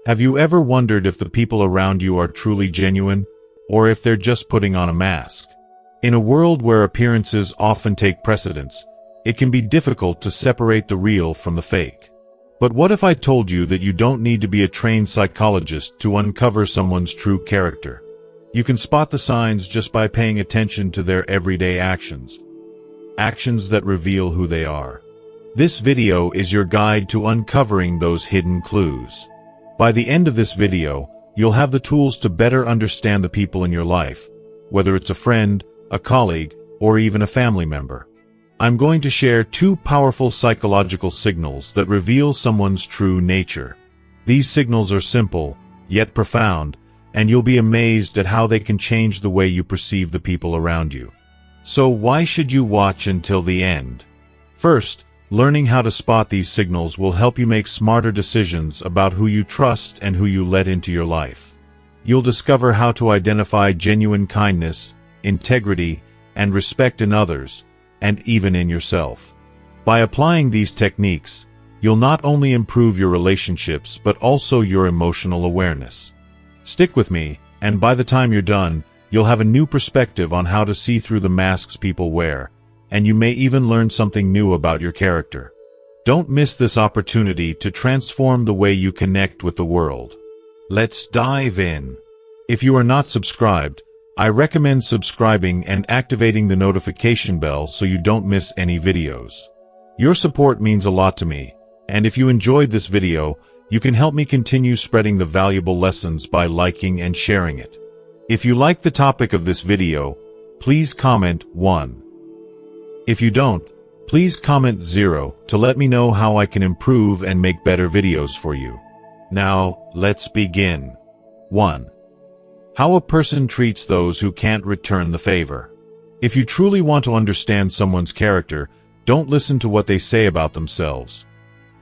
Have you ever wondered if the people around you are truly genuine, or if they're just putting on a mask? In a world where appearances often take precedence, it can be difficult to separate the real from the fake. But what if I told you that you don't need to be a trained psychologist to uncover someone's true character? You can spot the signs just by paying attention to their everyday actions. Actions that reveal who they are. This video is your guide to uncovering those hidden clues. By the end of this video, you'll have the tools to better understand the people in your life, whether it's a friend, a colleague, or even a family member. I'm going to share 2 powerful psychological signals that reveal someone's true nature. These signals are simple, yet profound, and you'll be amazed at how they can change the way you perceive the people around you. So why should you watch until the end? First, learning how to spot these signals will help you make smarter decisions about who you trust and who you let into your life. You'll discover how to identify genuine kindness, integrity, and respect in others, and even in yourself. By applying these techniques, you'll not only improve your relationships but also your emotional awareness. Stick with me, and by the time you're done, you'll have a new perspective on how to see through the masks people wear, and you may even learn something new about your character. Don't miss this opportunity to transform the way you connect with the world. Let's dive in. If you are not subscribed, I recommend subscribing and activating the notification bell so you don't miss any videos. Your support means a lot to me, and if you enjoyed this video, you can help me continue spreading the valuable lessons by liking and sharing it. If you like the topic of this video, please comment 1. If you don't, please comment 0 to let me know how I can improve and make better videos for you. Now, let's begin. 1. How a person treats those who can't return the favor. If you truly want to understand someone's character, don't listen to what they say about themselves.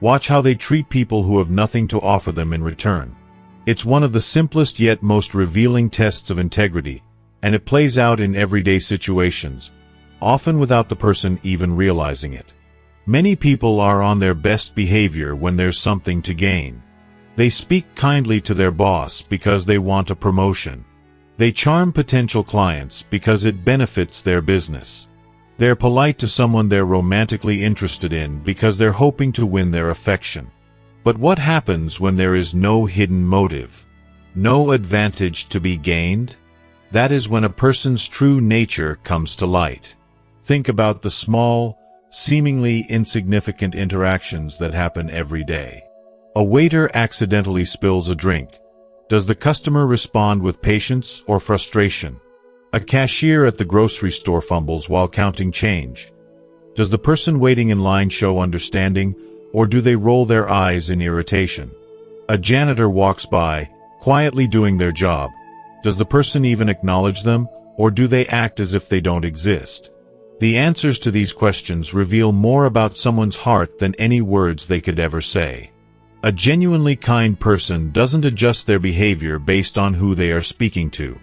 Watch how they treat people who have nothing to offer them in return. It's one of the simplest yet most revealing tests of integrity, and it plays out in everyday situations, often without the person even realizing it. Many people are on their best behavior when there's something to gain. They speak kindly to their boss because they want a promotion. They charm potential clients because it benefits their business. They're polite to someone they're romantically interested in because they're hoping to win their affection. But what happens when there is no hidden motive? No advantage to be gained? That is when a person's true nature comes to light. Think about the small, seemingly insignificant interactions that happen every day. A waiter accidentally spills a drink. Does the customer respond with patience or frustration? A cashier at the grocery store fumbles while counting change. Does the person waiting in line show understanding, or do they roll their eyes in irritation? A janitor walks by, quietly doing their job. Does the person even acknowledge them, or do they act as if they don't exist? The answers to these questions reveal more about someone's heart than any words they could ever say. A genuinely kind person doesn't adjust their behavior based on who they are speaking to.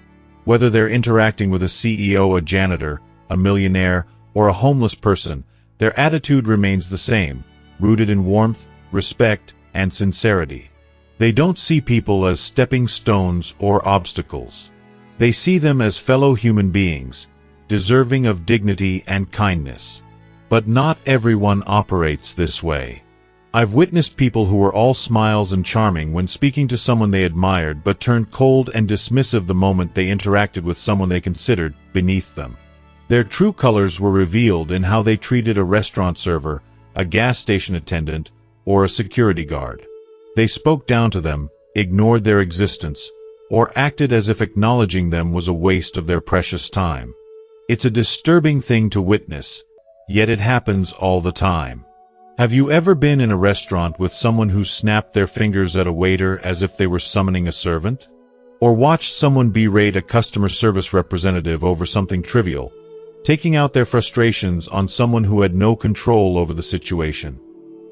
Whether they're interacting with a CEO, a janitor, a millionaire, or a homeless person, their attitude remains the same, rooted in warmth, respect, and sincerity. They don't see people as stepping stones or obstacles. They see them as fellow human beings, deserving of dignity and kindness. But not everyone operates this way. I've witnessed people who were all smiles and charming when speaking to someone they admired but turned cold and dismissive the moment they interacted with someone they considered beneath them. Their true colors were revealed in how they treated a restaurant server, a gas station attendant, or a security guard. They spoke down to them, ignored their existence, or acted as if acknowledging them was a waste of their precious time. It's a disturbing thing to witness, yet it happens all the time. Have you ever been in a restaurant with someone who snapped their fingers at a waiter as if they were summoning a servant? Or watched someone berate a customer service representative over something trivial, taking out their frustrations on someone who had no control over the situation?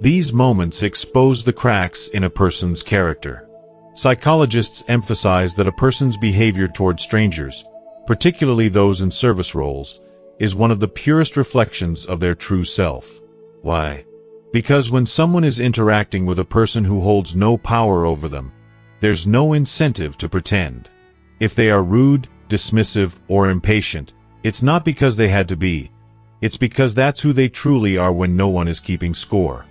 These moments expose the cracks in a person's character. Psychologists emphasize that a person's behavior toward strangers, particularly those in service roles, is one of the purest reflections of their true self. Why? Because when someone is interacting with a person who holds no power over them, there's no incentive to pretend. If they are rude, dismissive, or impatient, it's not because they had to be. It's because that's who they truly are when no one is keeping score.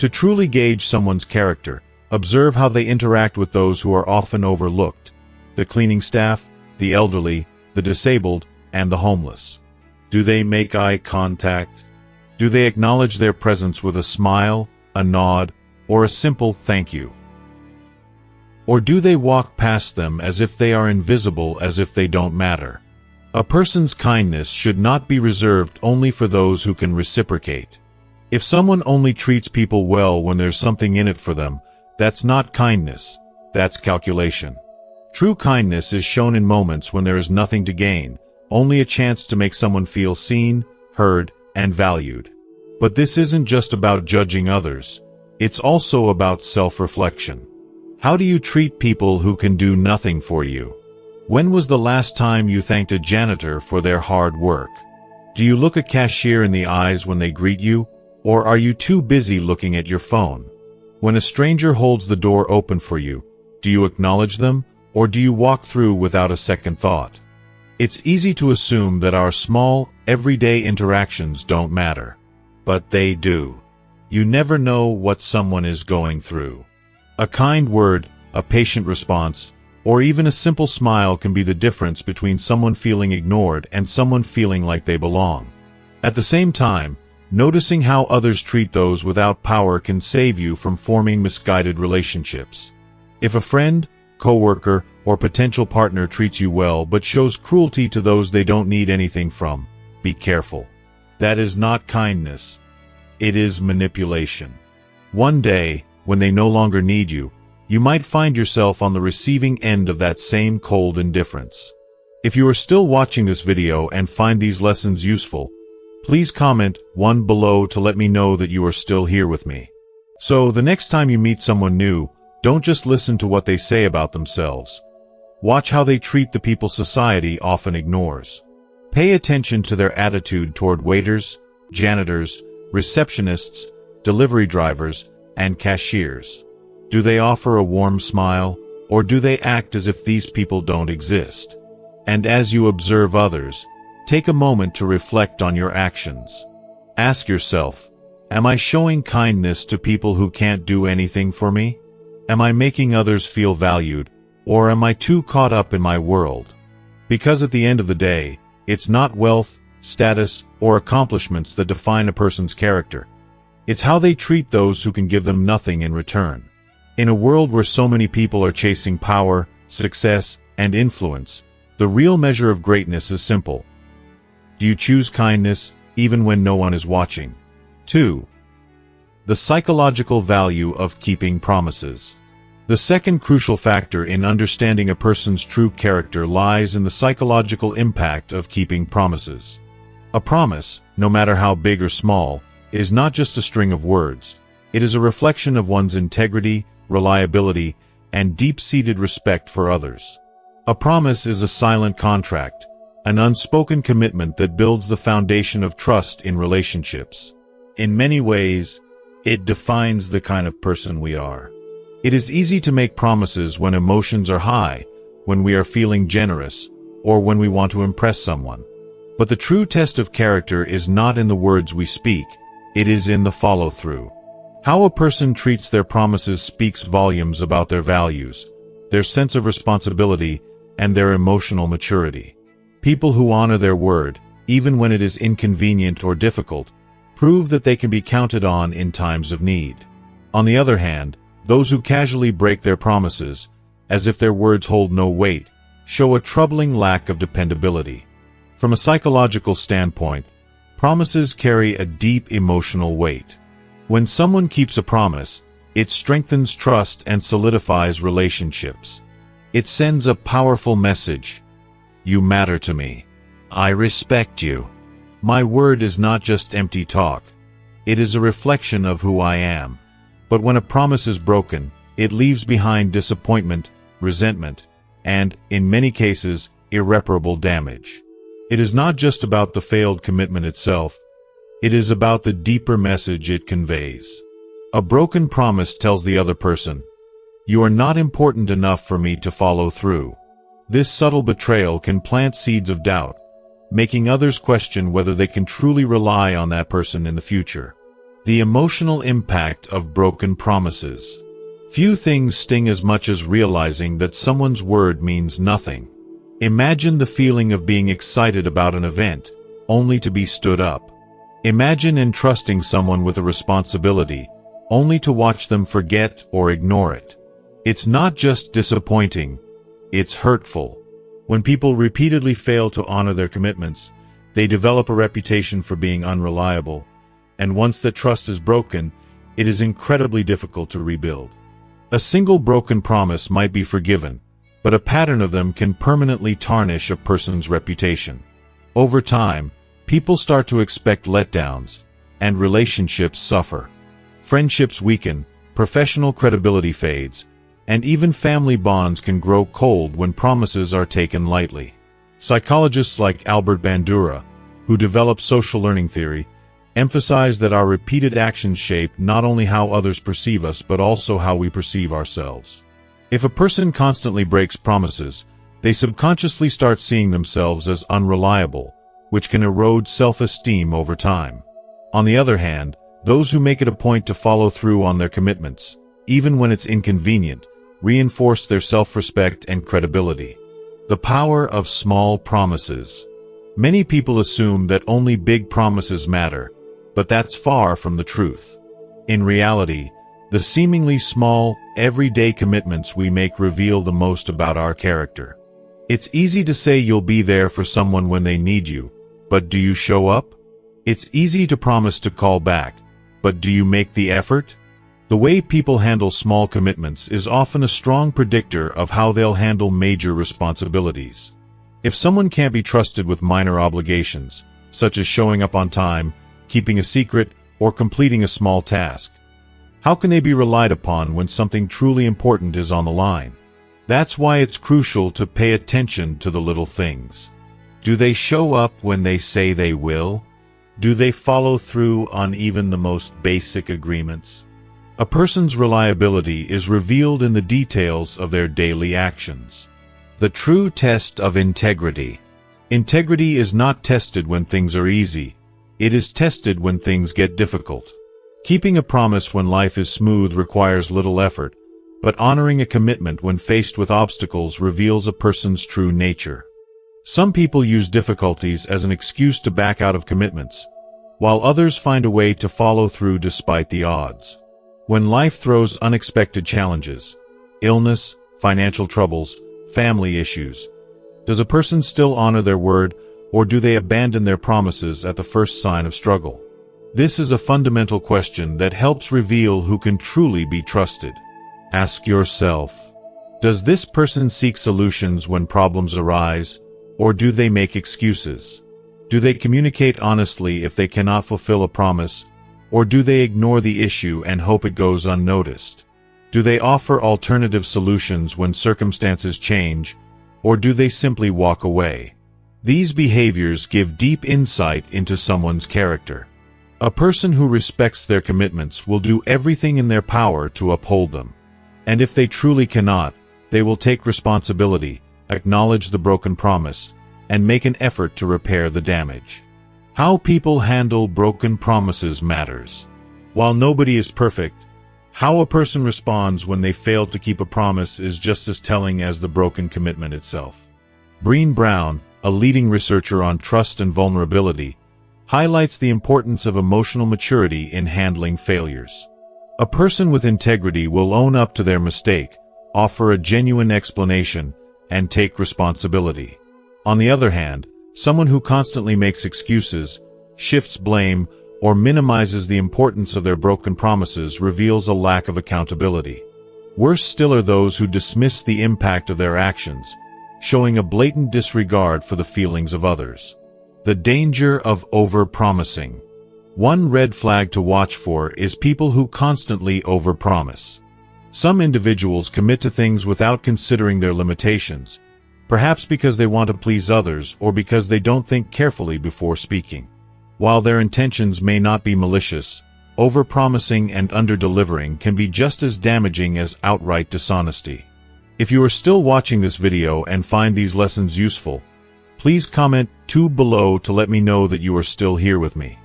To truly gauge someone's character, observe how they interact with those who are often overlooked: the cleaning staff, the elderly, the disabled, and the homeless. Do they make eye contact? Do they acknowledge their presence with a smile, a nod, or a simple thank you? Or do they walk past them as if they are invisible, as if they don't matter? A person's kindness should not be reserved only for those who can reciprocate. If someone only treats people well when there's something in it for them, that's not kindness, that's calculation. True kindness is shown in moments when there is nothing to gain, only a chance to make someone feel seen, heard, and valued. But this isn't just about judging others, it's also about self-reflection. How do you treat people who can do nothing for you? When was the last time you thanked a janitor for their hard work? Do you look a cashier in the eyes when they greet you, or are you too busy looking at your phone? When a stranger holds the door open for you, do you acknowledge them, or do you walk through without a second thought? It's easy to assume that our small, everyday interactions don't matter. But they do. You never know what someone is going through. A kind word, a patient response, or even a simple smile can be the difference between someone feeling ignored and someone feeling like they belong. At the same time, noticing how others treat those without power can save you from forming misguided relationships. If a friend, coworker, or potential partner treats you well but shows cruelty to those they don't need anything from, be careful. That is not kindness. It is manipulation. One day, when they no longer need you, you might find yourself on the receiving end of that same cold indifference. If you are still watching this video and find these lessons useful, please comment 1 below to let me know that you are still here with me. So the next time you meet someone new, don't just listen to what they say about themselves. Watch how they treat the people society often ignores. Pay attention to their attitude toward waiters, janitors, receptionists, delivery drivers, and cashiers. Do they offer a warm smile, or do they act as if these people don't exist? And as you observe others, take a moment to reflect on your actions. Ask yourself, am I showing kindness to people who can't do anything for me? Am I making others feel valued, or am I too caught up in my world? Because at the end of the day, it's not wealth, status, or accomplishments that define a person's character. It's how they treat those who can give them nothing in return. In a world where so many people are chasing power, success, and influence, the real measure of greatness is simple. Do you choose kindness, even when no one is watching? 2. The psychological value of keeping promises. The second crucial factor in understanding a person's true character lies in the psychological impact of keeping promises. A promise, no matter how big or small, is not just a string of words. It is a reflection of one's integrity, reliability, and deep-seated respect for others. A promise is a silent contract, an unspoken commitment that builds the foundation of trust in relationships. In many ways, it defines the kind of person we are. It is easy to make promises when emotions are high, when we are feeling generous, or when we want to impress someone. But the true test of character is not in the words we speak, it is in the follow-through. How a person treats their promises speaks volumes about their values, their sense of responsibility, and their emotional maturity. People who honor their word, even when it is inconvenient or difficult, prove that they can be counted on in times of need. On the other hand, those who casually break their promises, as if their words hold no weight, show a troubling lack of dependability. From a psychological standpoint, promises carry a deep emotional weight. When someone keeps a promise, it strengthens trust and solidifies relationships. It sends a powerful message. You matter to me. I respect you. My word is not just empty talk. It is a reflection of who I am. But when a promise is broken, it leaves behind disappointment, resentment, and, in many cases, irreparable damage. It is not just about the failed commitment itself. It is about the deeper message it conveys. A broken promise tells the other person, You are not important enough for me to follow through. This subtle betrayal can plant seeds of doubt, making others question whether they can truly rely on that person in the future. The emotional impact of broken promises. Few things sting as much as realizing that someone's word means nothing. Imagine the feeling of being excited about an event, only to be stood up. Imagine entrusting someone with a responsibility, only to watch them forget or ignore it. It's not just disappointing, it's hurtful. When people repeatedly fail to honor their commitments, they develop a reputation for being unreliable, and once that trust is broken, it is incredibly difficult to rebuild. A single broken promise might be forgiven, but a pattern of them can permanently tarnish a person's reputation. Over time, people start to expect letdowns, and relationships suffer. Friendships weaken, professional credibility fades, and even family bonds can grow cold when promises are taken lightly. Psychologists like Albert Bandura, who developed social learning theory, emphasize that our repeated actions shape not only how others perceive us but also how we perceive ourselves. If a person constantly breaks promises, they subconsciously start seeing themselves as unreliable, which can erode self-esteem over time. On the other hand, those who make it a point to follow through on their commitments, even when it's inconvenient, reinforce their self-respect and credibility. The power of small promises. Many people assume that only big promises matter, but that's far from the truth. In reality, the seemingly small, everyday commitments we make reveal the most about our character. It's easy to say you'll be there for someone when they need you, but do you show up? It's easy to promise to call back, but do you make the effort? The way people handle small commitments is often a strong predictor of how they'll handle major responsibilities. If someone can't be trusted with minor obligations, such as showing up on time, keeping a secret, or completing a small task, how can they be relied upon when something truly important is on the line? That's why it's crucial to pay attention to the little things. Do they show up when they say they will? Do they follow through on even the most basic agreements? A person's reliability is revealed in the details of their daily actions. The true test of integrity. Integrity is not tested when things are easy. It is tested when things get difficult. Keeping a promise when life is smooth requires little effort, but honoring a commitment when faced with obstacles reveals a person's true nature. Some people use difficulties as an excuse to back out of commitments, while others find a way to follow through despite the odds. When life throws unexpected challenges, illness, financial troubles, family issues, does a person still honor their word, or do they abandon their promises at the first sign of struggle? This is a fundamental question that helps reveal who can truly be trusted. Ask yourself, does this person seek solutions when problems arise, or do they make excuses? Do they communicate honestly if they cannot fulfill a promise, or do they ignore the issue and hope it goes unnoticed? Do they offer alternative solutions when circumstances change, or do they simply walk away? These behaviors give deep insight into someone's character. A person who respects their commitments will do everything in their power to uphold them. And if they truly cannot, they will take responsibility, acknowledge the broken promise, and make an effort to repair the damage. How people handle broken promises matters. While nobody is perfect, how a person responds when they fail to keep a promise is just as telling as the broken commitment itself. Brené Brown, a leading researcher on trust and vulnerability, highlights the importance of emotional maturity in handling failures. A person with integrity will own up to their mistake, offer a genuine explanation, and take responsibility. On the other hand, someone who constantly makes excuses, shifts blame, or minimizes the importance of their broken promises reveals a lack of accountability. Worse still are those who dismiss the impact of their actions, showing a blatant disregard for the feelings of others. The danger of over-promising. One red flag to watch for is people who constantly overpromise. Some individuals commit to things without considering their limitations, perhaps because they want to please others or because they don't think carefully before speaking. While their intentions may not be malicious, overpromising and underdelivering can be just as damaging as outright dishonesty. If you are still watching this video and find these lessons useful, please comment 2 below to let me know that you are still here with me.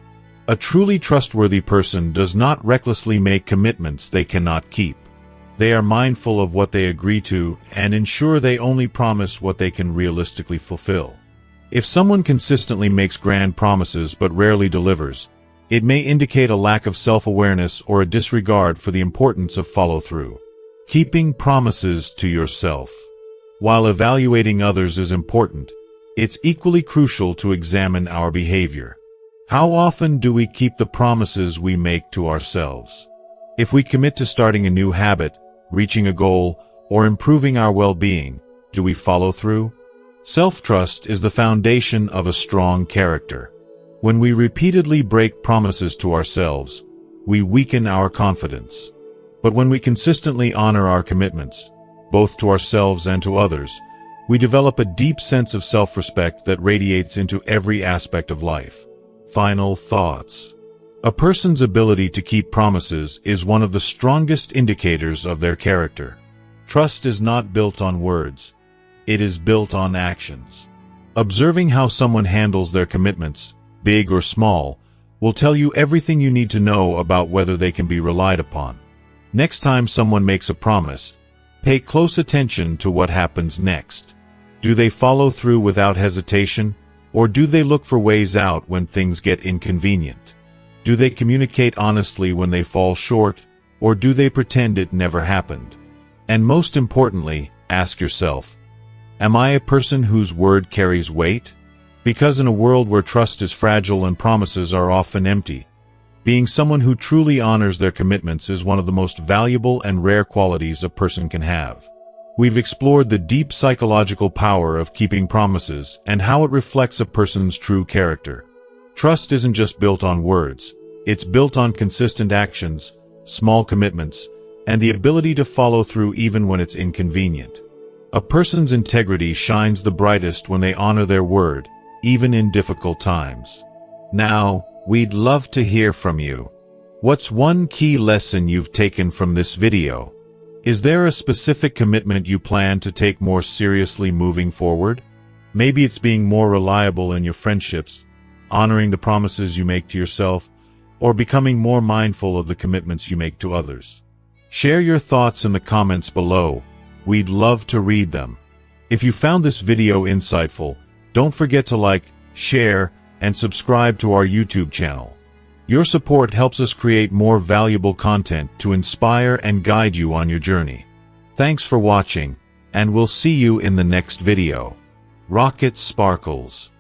A truly trustworthy person does not recklessly make commitments they cannot keep. They are mindful of what they agree to and ensure they only promise what they can realistically fulfill. If someone consistently makes grand promises but rarely delivers, it may indicate a lack of self-awareness or a disregard for the importance of follow-through. Keeping promises to yourself. While evaluating others is important, it's equally crucial to examine our behavior. How often do we keep the promises we make to ourselves? If we commit to starting a new habit, reaching a goal, or improving our well-being, do we follow through? Self-trust is the foundation of a strong character. When we repeatedly break promises to ourselves, we weaken our confidence. But when we consistently honor our commitments, both to ourselves and to others, we develop a deep sense of self-respect that radiates into every aspect of life. Final thoughts. A person's ability to keep promises is one of the strongest indicators of their character. Trust is not built on words. It is built on actions. Observing how someone handles their commitments, big or small, will tell you everything you need to know about whether they can be relied upon. Next time someone makes a promise, pay close attention to what happens next. Do they follow through without hesitation, or do they look for ways out when things get inconvenient? Do they communicate honestly when they fall short, or do they pretend it never happened? And most importantly, ask yourself, am I a person whose word carries weight? Because in a world where trust is fragile and promises are often empty, being someone who truly honors their commitments is one of the most valuable and rare qualities a person can have. We've explored the deep psychological power of keeping promises and how it reflects a person's true character. Trust isn't just built on words, it's built on consistent actions, small commitments, and the ability to follow through even when it's inconvenient. A person's integrity shines the brightest when they honor their word, even in difficult times. Now, we'd love to hear from you. What's one key lesson you've taken from this video? Is there a specific commitment you plan to take more seriously moving forward? Maybe it's being more reliable in your friendships, honoring the promises you make to yourself, or becoming more mindful of the commitments you make to others. Share your thoughts in the comments below. We'd love to read them. If you found this video insightful, don't forget to like, share, and subscribe to our YouTube channel. Your support helps us create more valuable content to inspire and guide you on your journey. Thanks for watching, and we'll see you in the next video. Rocket Sparkles.